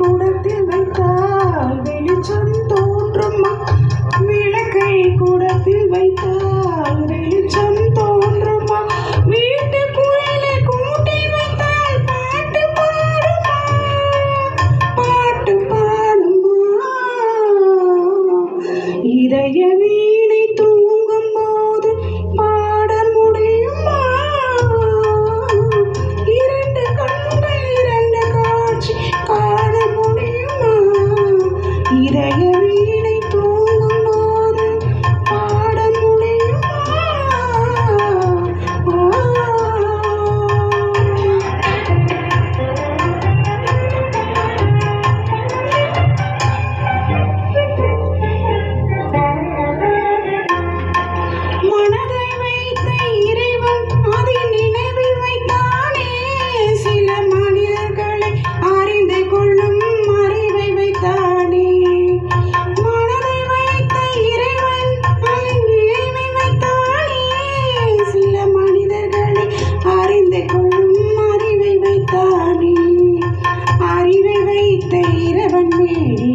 கூடத்தில் வைத்தால் வெளிச்சம் தோன்றுமா? விளக்கை கூடத்தில் வைத்தால் வெளிச்சம் தோன்றுமா? வீட்டு குயிலை கூட்டி வைத்தால் பாட்டு பாடுமா? பாட்டு பாடுமா? இதய வீணை தூங்கும் போது பாட முடியுமா? இரண்டு கண்கள் இரண்டு காட்சி காண முடியுமா? இதய வீணை தூங்கும் போது பாட முடியுமா? மனதை வைத்த இறைவன் அதில் நினைவில் வைத்தானே. சில மனிதர்களை அறிந்து கொள்ளும் அறிவை வைத்தானே. மனதை வைத்த இறைவன் அதில் நினைவை வைத்தானே. சில மனிதர்களை அறிந்து கொள்ளும் அறிவை வைத்தானே. அறிவை வைத்த இறைவன் மேல்